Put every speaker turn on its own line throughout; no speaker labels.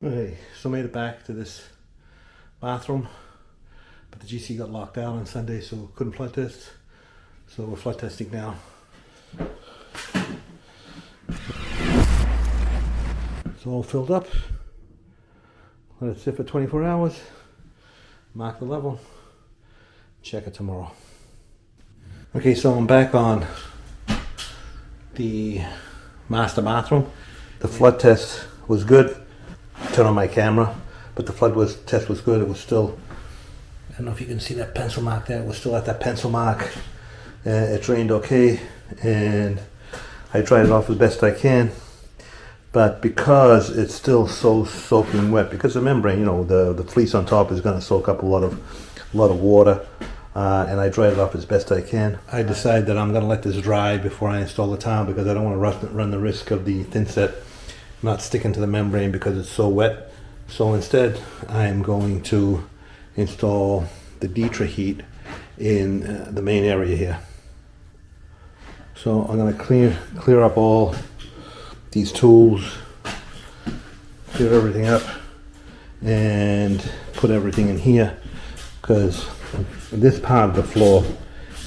Okay, so made it back to this bathroom, but the GC got locked down on Sunday, so couldn't flood test. So we're flood testing now. It's all filled up. Let it sit for 24 hours. Mark the level. Check it tomorrow. Okay, so I'm back on the master bathroom. The flood test was good. Turn on my camera, but the test was good. It was still, I don't know if you can see that pencil mark there. It was still at that pencil mark. It drained okay, and I dried it off as best I can. But because it's still so soaking wet, because the membrane, you know, the fleece on top is going to soak up a lot of water, and I dried it off as best I can. I decided that I'm going to let this dry before I install the towel, because I don't want to run the risk of the thin set not sticking to the membrane because it's so wet. So instead, I'm going to install the Ditra heat in the main area here. So I'm going to clear up all these tools, clear everything up, and put everything in here, because this part of the floor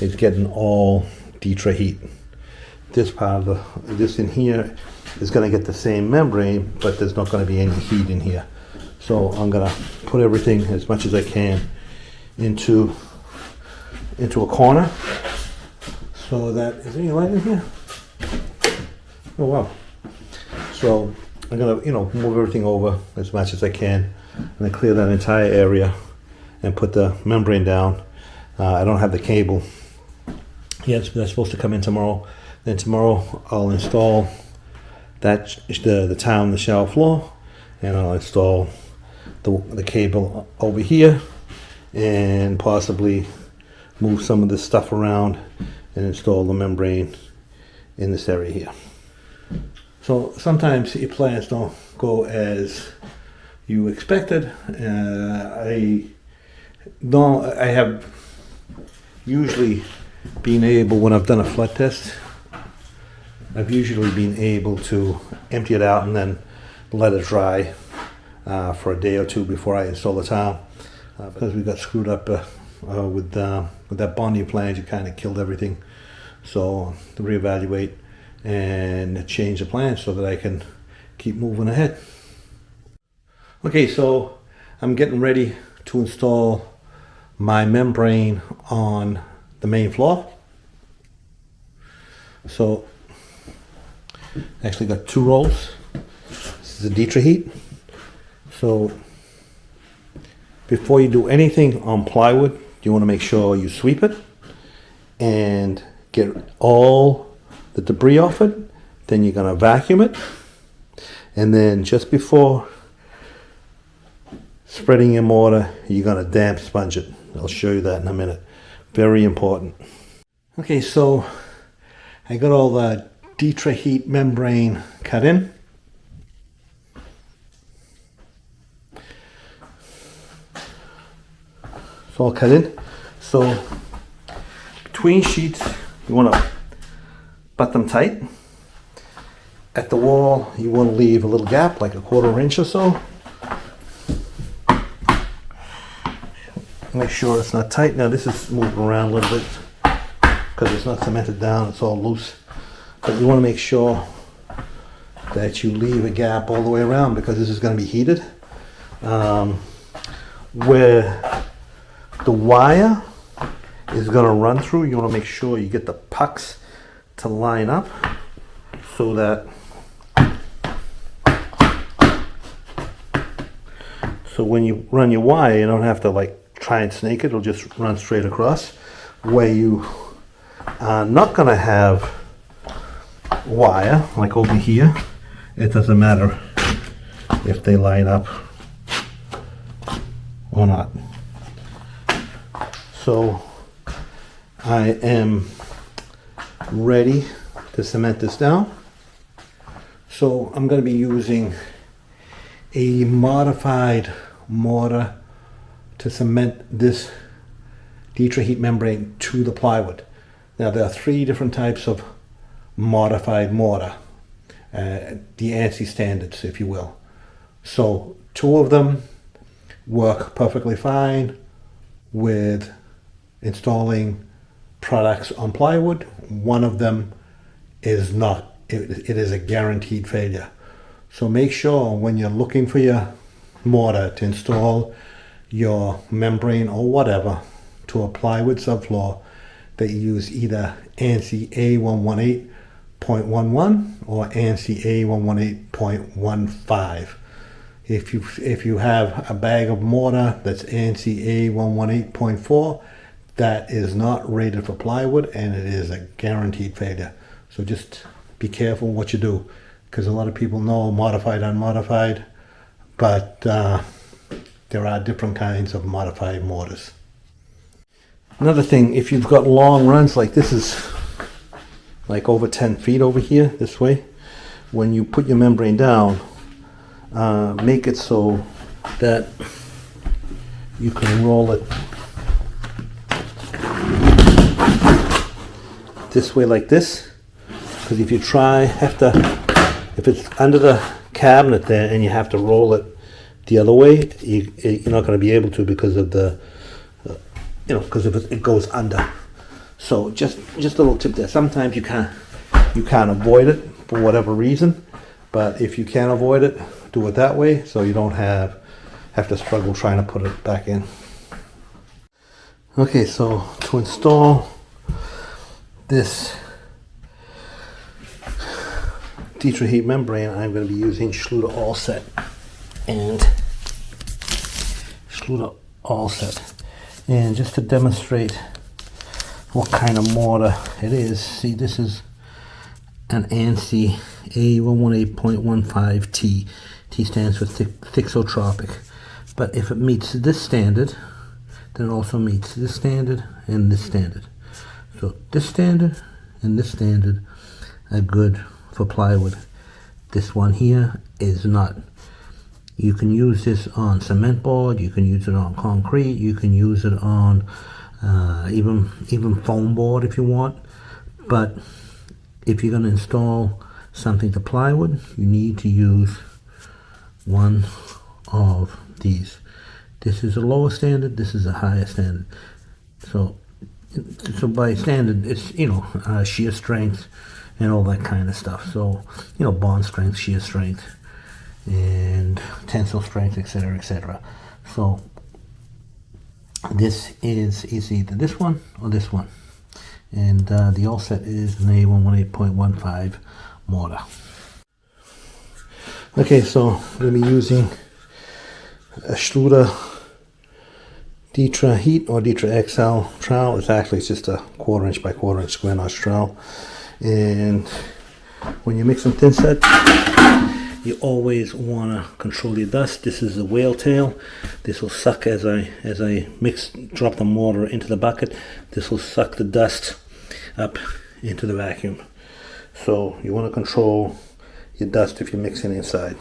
is getting all Ditra heat. This part of this in here is going to get the same membrane, but there's not going to be any heat in here. So I'm going to put everything as much as I can into a corner, so that, is there any light in here? Oh wow. So I'm going to, move everything over as much as I can, and then clear that entire area and put the membrane down. I don't have the cable yet, that's supposed to come in tomorrow. Then tomorrow I'll install the towel on the shower floor, and I'll install the cable over here, and possibly move some of this stuff around and install the membrane in this area here. So sometimes your plans don't go as you expected. I have usually been able, when I've done a flood test, I've usually been able to empty it out and then let it dry for a day or two before I install the towel. Because we got screwed up with that bonding plan, it kind of killed everything. So to reevaluate and change the plan so that I can keep moving ahead. Okay, so I'm getting ready to install my membrane on the main floor. So actually got 2 rolls. This is a Ditra heat. So before you do anything on plywood, you want to make sure you sweep it and get all the debris off it. Then you're going to vacuum it, and then just before spreading your mortar, you're going to damp sponge it. I'll show you that in a minute. Very important. Okay, so I got all the Ditra heat membrane cut in. It's all cut in. So between sheets, you want to butt them tight. At the wall, you want to leave a little gap, like a 1/4 inch or so. Make sure it's not tight. Now this is moving around a little bit because it's not cemented down, it's all loose. But you want to make sure that you leave a gap all the way around, because this is going to be heated. Where the wire is going to run through, you want to make sure you get the pucks to line up, so that when you run your wire, you don't have to try and snake it. It'll just run straight across. Where you are not going to have wire, like over here, it doesn't matter if they line up or not. So I am ready to cement this down. So I'm going to be using a modified mortar to cement this Ditra heat membrane to the plywood. Now there are 3 different types of modified mortar, the ANSI standards, if you will. So two of them work perfectly fine with installing products on plywood. One of them is not. It is a guaranteed failure. So make sure when you're looking for your mortar to install your membrane or whatever to a plywood subfloor that you use either ANSI A118.11 or ANSI A118.15. If you have a bag of mortar that's ANSI A118.4, that is not rated for plywood and it is a guaranteed failure. So just be careful what you do, because a lot of people know modified, unmodified, but there are different kinds of modified mortars. Another thing, if you've got long runs, like this is like over 10 feet over here this way, when you put your membrane down, make it so that you can roll it this way like this, because if you try, if it's under the cabinet there and you have to roll it the other way, you're not going to be able to because of the because it goes under. So just a little tip there. Sometimes you can't avoid it for whatever reason, but if you can avoid it, do it that way so you don't have to struggle trying to put it back in. Okay, so to install this Dietrich heat membrane, I'm going to be using Schluter All Set and Schluter All Set. And just to demonstrate what kind of mortar it is, see, this is an ANSI A118.15T. T stands for Thixotropic. But if it meets this standard, then it also meets this standard and this standard. So this standard and this standard are good for plywood. This one here is not. You can use this on cement board, you can use it on concrete, you can use it on even foam board if you want. But if you're going to install something to plywood, you need to use one of these. This is a lower standard, this is a higher standard. So by standard, it's shear strength and all that kind of stuff. So bond strength, shear strength, and tensile strength, etc., etc. So this is either this one or this one, and the all set is an A118.15 mortar. Okay, so I'm going to be using a Schluter Dietrich Heat or Dietrich XL trowel. It's just a 1/4 inch by 1/4 inch square notch trowel. And when you mix some thin set, you always want to control your dust. This is a whale tail. This will suck as I drop the mortar into the bucket. This will suck the dust up into the vacuum. So you want to control your dust if you're mixing inside.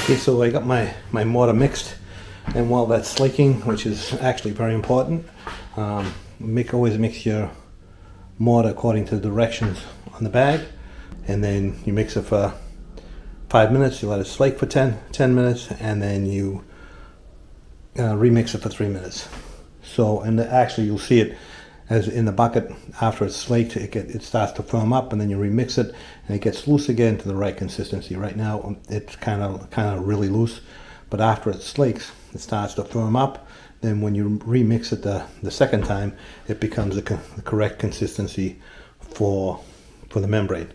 Okay, so I got my mortar mixed, and while that's slaking, which is actually very important, always mix your mortar according to the directions on the bag, and then you mix it for 5 minutes, you let it slake for 10 minutes, and then you remix it for 3 minutes. So, and actually you'll see it as in the bucket after it's slaked, it starts to firm up, and then you remix it and it gets loose again to the right consistency. Right now it's kind of really loose, but after it slakes it starts to firm up. Then when you remix it the second time, it becomes the correct consistency for the membrane.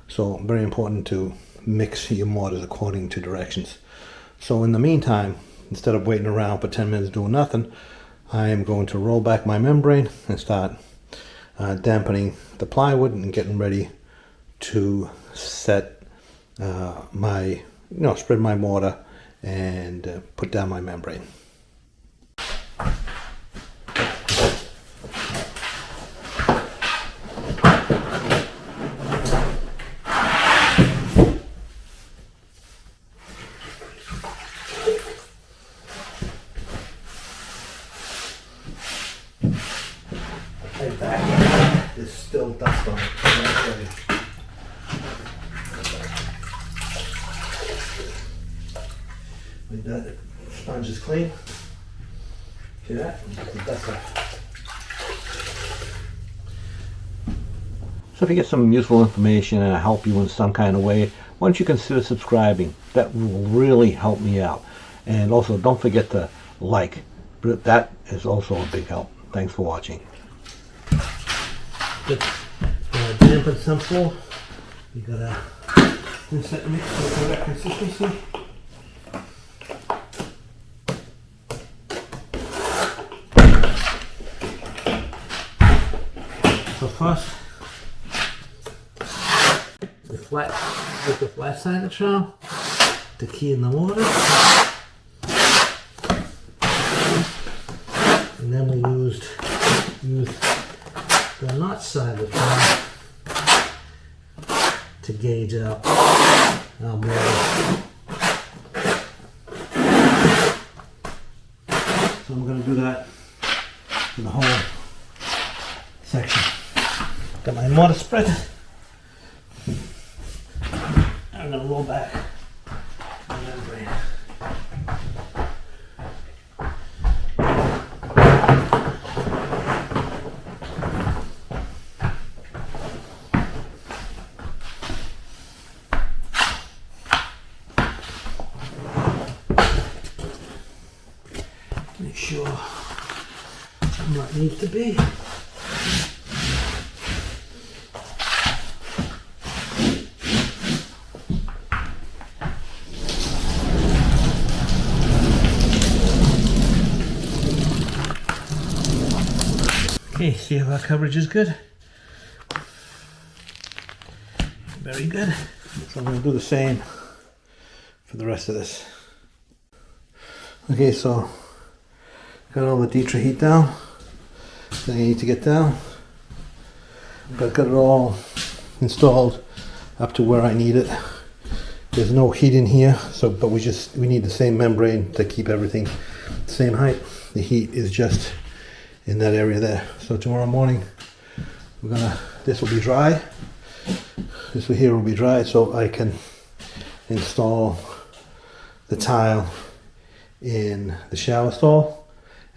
So very important to mix your mortars according to directions. So in the meantime, instead of waiting around for 10 minutes doing nothing, I am going to roll back my membrane and start dampening the plywood and getting ready to set my, spread my mortar and put down my membrane. Right back, there's still dust on it. Like that, the sponge is clean. See that? The dust off. So if you get some useful information and I help you in some kind of way, why don't you consider subscribing? That will really help me out. And also don't forget to like. That is also a big help. Thanks for watching. Dampen some floor. You gotta rinse that mix for that consistency. So first, with the flat side of the trowel, the key in the water, and then we used the notch side of the trowel to gauge out our mortar. So I'm going to do that for the whole section. Got my mortar spread. I'm going to roll back my membrane. Make sure I'm where it needs to be. Okay, see if our coverage is good. Very good. So I'm going to do the same for the rest of this. Okay, so got all the Dietrich heat down that I need to get down, but got it all installed up to where I need it. There's no heat in here, but we need the same membrane to keep everything the same height. The heat is just in that area there. So tomorrow morning this will be dry. This here will be dry, so I can install the tile in the shower stall,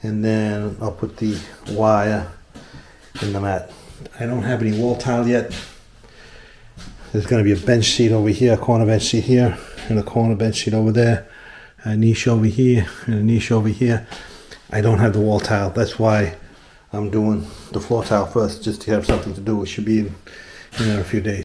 and then I'll put the wire in the mat. I don't have any wall tile yet. There's going to be a bench seat over here, a corner bench seat here, and a corner bench seat over there, a niche over here, and a niche over here. I don't have the wall tile. That's why I'm doing the floor tile first, just to have something to do. It should be in a few days.